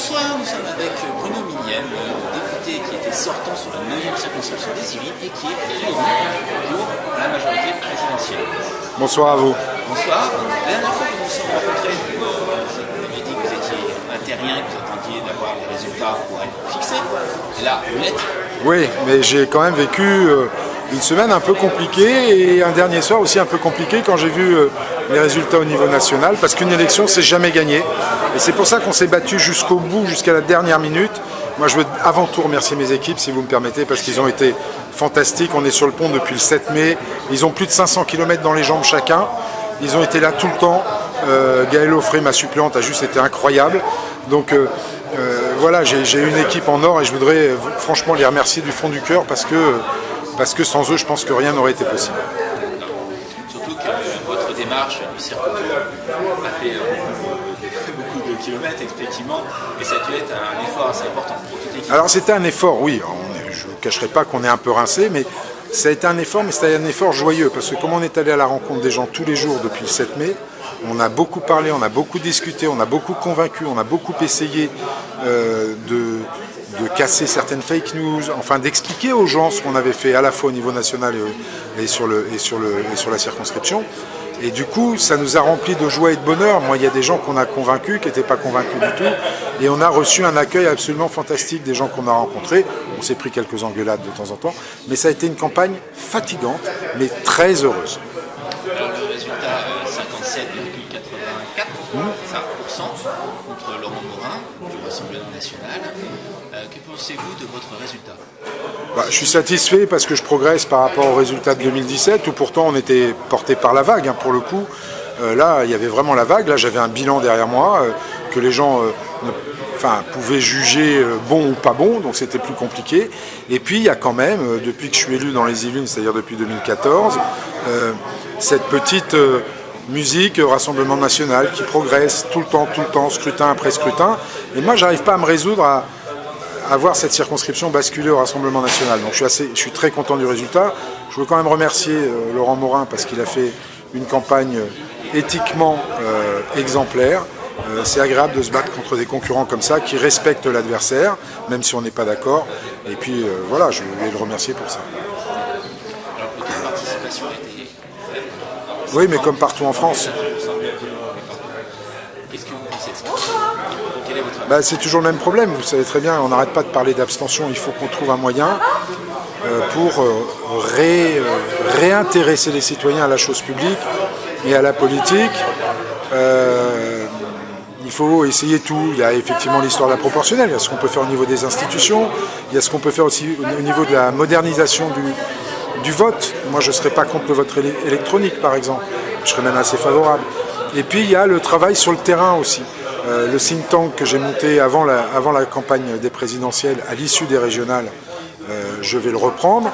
Bonsoir, nous sommes avec Bruno Mignel, député qui était sortant sur la 9e circonscription des Yvelines et qui est réélu pour la majorité présidentielle. Bonsoir à vous. Bonsoir. La dernière fois que nous nous sommes rencontrés, vous m'avez dit que vous étiez un terrien, que vous attendiez d'avoir les résultats pour être fixés. Et là, vous l'êtes. Oui, mais j'ai quand même vécu une semaine un peu compliquée et un dernier soir aussi un peu compliqué quand j'ai vu les résultats au niveau national, parce qu'une élection, c'est jamais gagné. Et c'est pour ça qu'on s'est battu jusqu'au bout, jusqu'à la dernière minute. Moi, je veux avant tout remercier mes équipes, si vous me permettez, parce qu'ils ont été fantastiques. On est sur le pont depuis le 7 mai. Ils ont plus de 500 km dans les jambes chacun. Ils ont été là tout le temps. Gaëlle Offray, ma suppléante, a juste été incroyable. Donc voilà, j'ai une équipe en or et je voudrais franchement les remercier du fond du cœur parce que sans eux, je pense que rien n'aurait été possible. Surtout que votre démarche du cirque autour a fait beaucoup de kilomètres, effectivement, et ça a dû être un effort assez important pour toute l'équipe. Alors c'était un effort, oui, je ne cacherai pas qu'on est un peu rincé, mais ça a été un effort, mais c'était un effort joyeux, parce que comme on est allé à la rencontre des gens tous les jours depuis le 7 mai, on a beaucoup parlé, on a beaucoup discuté, on a beaucoup convaincu, on a beaucoup essayé de casser certaines fake news, enfin d'expliquer aux gens ce qu'on avait fait à la fois au niveau national et sur la circonscription. Et du coup, ça nous a rempli de joie et de bonheur. Moi, il y a des gens qu'on a convaincus, qui n'étaient pas convaincus du tout. Et on a reçu un accueil absolument fantastique des gens qu'on a rencontrés. On s'est pris quelques engueulades de temps en temps. Mais ça a été une campagne fatigante, mais très heureuse. Alors le résultat, 57,84% contre Laurent Morin du Rassemblement national. Que pensez-vous de votre résultat ? Je suis satisfait parce que je progresse par rapport au résultat de 2017, où pourtant on était porté par la vague, pour le coup. Là, il y avait vraiment la vague. Là, j'avais un bilan derrière moi que les gens pouvaient juger bon ou pas bon, donc c'était plus compliqué. Et puis, il y a quand même, depuis que je suis élu dans les Yvelines, c'est-à-dire depuis 2014, cette petite musique, Rassemblement national, qui progresse tout le temps, scrutin après scrutin. Et moi, j'arrive pas à me résoudre à voir cette circonscription basculer au Rassemblement national. Donc je suis très content du résultat. Je veux quand même remercier Laurent Morin parce qu'il a fait une campagne éthiquement exemplaire. C'est agréable de se battre contre des concurrents comme ça qui respectent l'adversaire, même si on n'est pas d'accord. Et puis voilà, je vais le remercier pour ça. Alors, le taux de participation était faible. Oui, mais comme partout en France. Qu'est-ce que vous pensez de ça ? Quel est votre avis ? C'est toujours le même problème, vous savez très bien, on n'arrête pas de parler d'abstention, il faut qu'on trouve un moyen pour réintéresser les citoyens à la chose publique et à la politique. Il faut essayer tout. Il y a effectivement l'histoire de la proportionnelle, il y a ce qu'on peut faire au niveau des institutions, il y a ce qu'on peut faire aussi au niveau de la modernisation du vote. Moi, je ne serais pas contre le vote électronique, par exemple, je serais même assez favorable. Et puis, il y a le travail sur le terrain aussi. Le think tank que j'ai monté avant la campagne des présidentielles, à l'issue des régionales, je vais le reprendre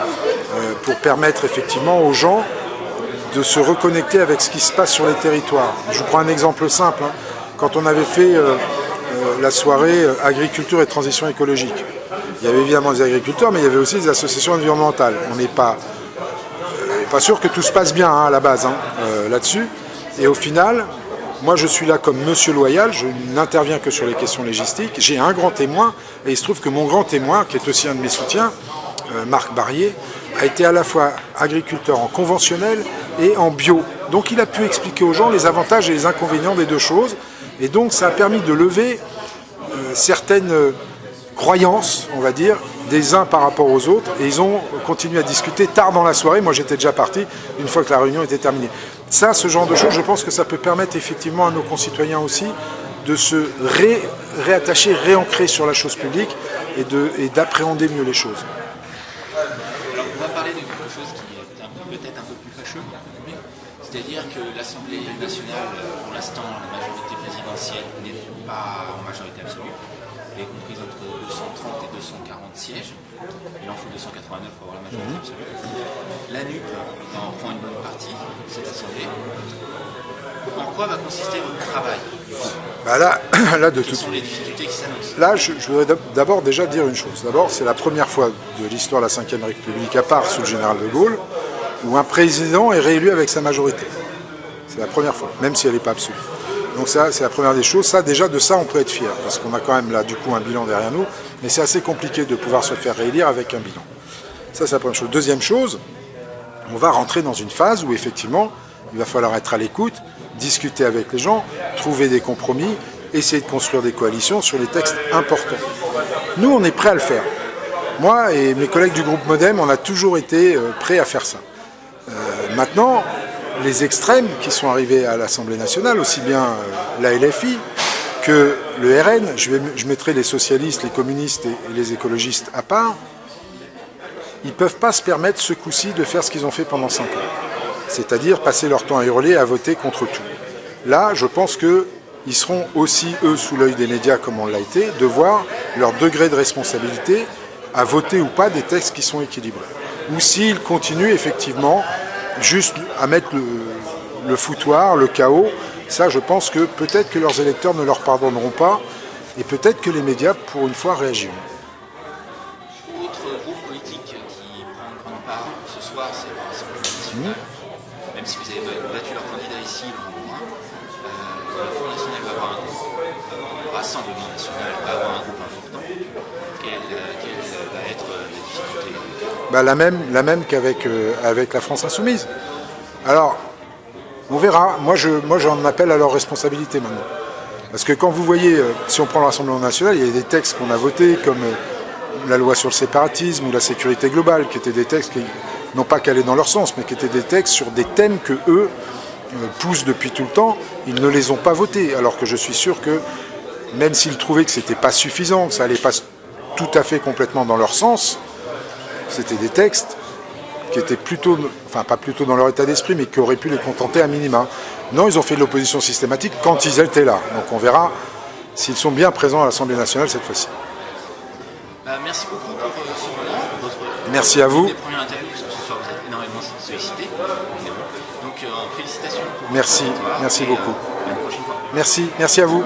pour permettre effectivement aux gens de se reconnecter avec ce qui se passe sur les territoires. Je vous prends un exemple simple. Quand on avait fait la soirée agriculture et transition écologique, il y avait évidemment des agriculteurs, mais il y avait aussi des associations environnementales. On n'est pas sûr que tout se passe bien à la base là-dessus. Et au final, moi je suis là comme monsieur loyal, je n'interviens que sur les questions légistiques. J'ai un grand témoin, et il se trouve que mon grand témoin, qui est aussi un de mes soutiens, Marc Barrier, a été à la fois agriculteur en conventionnel et en bio. Donc il a pu expliquer aux gens les avantages et les inconvénients des deux choses. Et donc ça a permis de lever certaines croyances, on va dire, des uns par rapport aux autres. Et ils ont continué à discuter tard dans la soirée. Moi j'étais déjà parti une fois que la réunion était terminée. Ça, ce genre de choses, je pense que ça peut permettre effectivement à nos concitoyens aussi de se réattacher, réancrer sur la chose publique et d'appréhender mieux les choses. Alors, on va parler de quelque chose qui est peut-être un peu plus fâcheux, c'est-à-dire que l'Assemblée nationale, pour l'instant, la majorité présidentielle n'est pas en majorité absolue. Elle est comprise entre 230 et 240 sièges. Il en faut 289 pour avoir la majorité absolue. La NUP en prend une bonne partie de cette Assemblée. En quoi va consister votre travail ? Quelles sont les difficultés qui s'annoncent ? Là, je voudrais d'abord déjà dire une chose. D'abord, c'est la première fois de l'histoire de la Ve République, à part sous le général de Gaulle, où un président est réélu avec sa majorité. C'est la première fois, même si elle n'est pas absolue. Donc ça, c'est la première des choses. Ça, déjà, de ça, on peut être fier, parce qu'on a quand même là, du coup, un bilan derrière nous. Mais c'est assez compliqué de pouvoir se faire réélire avec un bilan. Ça, c'est la première chose. Deuxième chose, on va rentrer dans une phase où, effectivement, il va falloir être à l'écoute, discuter avec les gens, trouver des compromis, essayer de construire des coalitions sur les textes importants. Nous, on est prêts à le faire. Moi et mes collègues du groupe Modem, on a toujours été prêts à faire ça. Maintenant, les extrêmes qui sont arrivés à l'Assemblée nationale, aussi bien la LFI que le RN, je mettrai les socialistes, les communistes et les écologistes à part, ils ne peuvent pas se permettre ce coup-ci de faire ce qu'ils ont fait pendant 5 ans. C'est-à-dire passer leur temps à hurler, à voter contre tout. Là, je pense qu'ils seront aussi, eux, sous l'œil des médias, comme on l'a été, de voir leur degré de responsabilité à voter ou pas des textes qui sont équilibrés. Ou s'ils continuent effectivement juste à mettre le foutoir, le chaos, ça je pense que peut-être que leurs électeurs ne leur pardonneront pas et peut-être que les médias pour une fois réagiront. Autre groupe politique qui prend une grande part ce soir, c'est l'Assemblée nationale. Même si vous avez battu leur candidat ici, le Front national va avoir un groupe, le Rassemblement national va avoir un groupe important. Quelle va être la difficulté? La même qu'avec avec la France insoumise. Alors, on verra. Moi, j'en appelle à leur responsabilité maintenant. Parce que quand vous voyez, si on prend le Rassemblement national, il y a des textes qu'on a votés, comme la loi sur le séparatisme ou la sécurité globale, qui étaient des textes qui n'ont pas qu'aller dans leur sens, mais qui étaient des textes sur des thèmes que eux poussent depuis tout le temps. Ils ne les ont pas votés, alors que je suis sûr que, même s'ils trouvaient que c'était pas suffisant, que ça allait pas tout à fait complètement dans leur sens, c'était des textes qui étaient plutôt, enfin pas plutôt dans leur état d'esprit, mais qui auraient pu les contenter à minima. Non, ils ont fait de l'opposition systématique quand ils étaient là. Donc on verra s'ils sont bien présents à l'Assemblée nationale cette fois-ci. Merci beaucoup pour ce moment. Merci à vous. Les premières interviews, parce que ce soir vous êtes énormément sollicité. Donc félicitations. Merci, merci beaucoup. À la prochaine fois. Merci à vous.